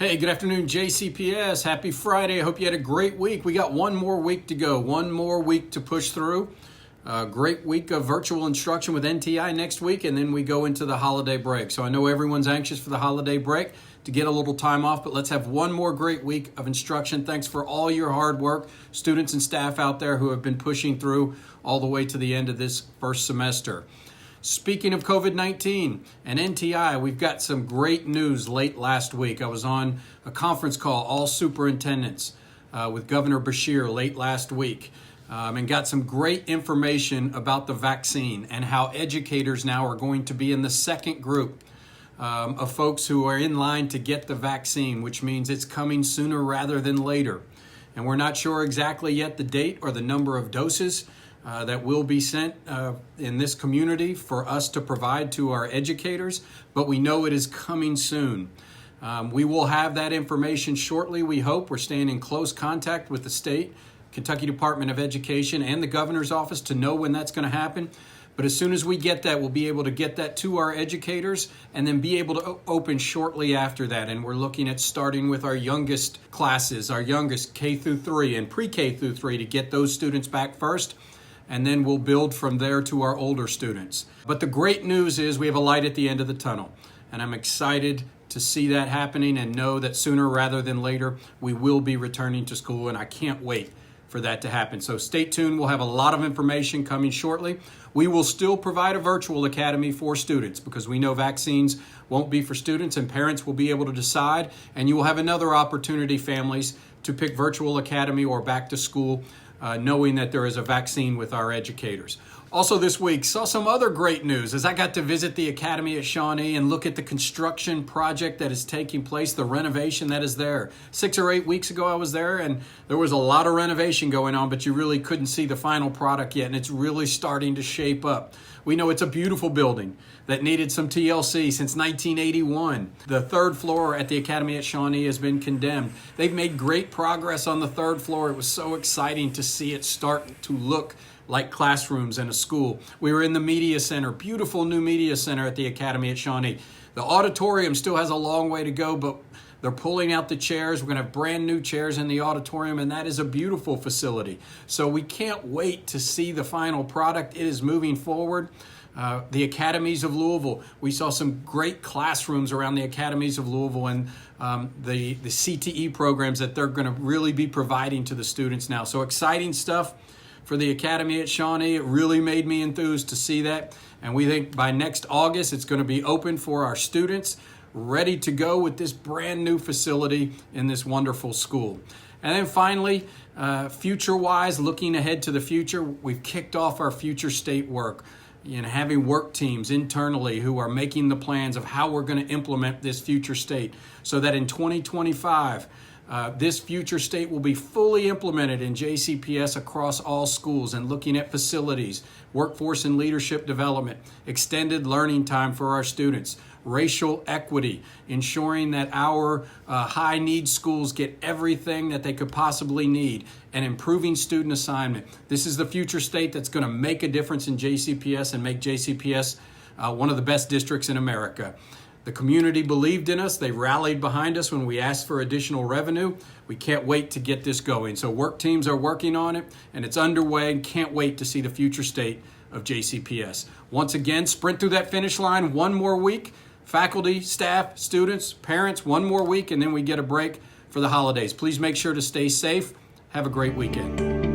Hey, good afternoon, JCPS. Happy Friday. I hope you had a great week. We got one more week to go, one more week to push through. Great week of virtual instruction with NTI next week, and then we go into the holiday break. So I know everyone's anxious for the holiday break to get a little time off, but let's have one more great week of instruction. Thanks for all your hard work, students and staff out there who have been pushing through all the way to the end of this first semester. Speaking of COVID-19 and NTI, we've got some great news late last week. I was on a conference call, all superintendents, with Governor Beshear late last week, and got some great information about the vaccine and how educators now are going to be in the second group of folks who are in line to get the vaccine, which means it's coming sooner rather than later. And we're not sure exactly yet the date or the number of doses that will be sent in this community for us to provide to our educators, but we know it is coming soon. We will have that information shortly, we hope. We're staying in close contact with the state, Kentucky Department of Education, and the governor's office to know when that's going to happen. But as soon as we get that, we'll be able to get that to our educators and then be able to open shortly after that. And we're looking at starting with our youngest classes, our youngest K through 3 and pre-K through 3 to get those students back first. And then we'll build from there to our older students. But the great news is we have a light at the end of the tunnel. And I'm excited to see that happening and know that sooner rather than later, we will be returning to school. And I can't wait for that to happen. So stay tuned. We'll have a lot of information coming shortly. We will still provide a virtual academy for students because we know vaccines won't be for students and parents will be able to decide. And you will have another opportunity, families, to pick virtual academy or back to school, knowing that there is a vaccine with our educators. Also this week, saw some other great news as I got to visit the Academy at Shawnee and look at the construction project that is taking place, the renovation that is there. 6 or 8 weeks ago I was there and there was a lot of renovation going on, but you really couldn't see the final product yet, and it's really starting to shape up. We know it's a beautiful building that needed some TLC since 1981. The third floor at the Academy at Shawnee has been condemned. They've made great progress on the third floor. It was so exciting to see it start to look like classrooms in a school. We were in the media center, beautiful new media center at the Academy at Shawnee. The auditorium still has a long way to go, but they're pulling out the chairs. We're going to have brand new chairs in the auditorium, and that is a beautiful facility. So we can't wait to see the final product. It is moving forward. The Academies of Louisville, we saw some great classrooms around the Academies of Louisville and the CTE programs that they're going to really be providing to the students now. So exciting stuff for the Academy at Shawnee. It really made me enthused to see that. And we think by next August, it's going to be open for our students, ready to go with this brand new facility in this wonderful school. And then finally, future-wise, looking ahead to the future, we've kicked off our future state work. Having work teams internally who are making the plans of how we're going to implement this future state so that in 2025, this future state will be fully implemented in JCPS across all schools and looking at facilities, workforce and leadership development, extended learning time for our students, racial equity, ensuring that our high need schools get everything that they could possibly need, and improving student assignment. This is the future state that's going to make a difference in JCPS and make JCPS one of the best districts in America. The community believed in us. They rallied behind us when we asked for additional revenue. We can't wait to get this going. So work teams are working on it, and it's underway, and can't wait to see the future state of JCPS. Once again, sprint through that finish line one more week. Faculty, staff, students, parents, one more week, and then we get a break for the holidays. Please make sure to stay safe. Have a great weekend.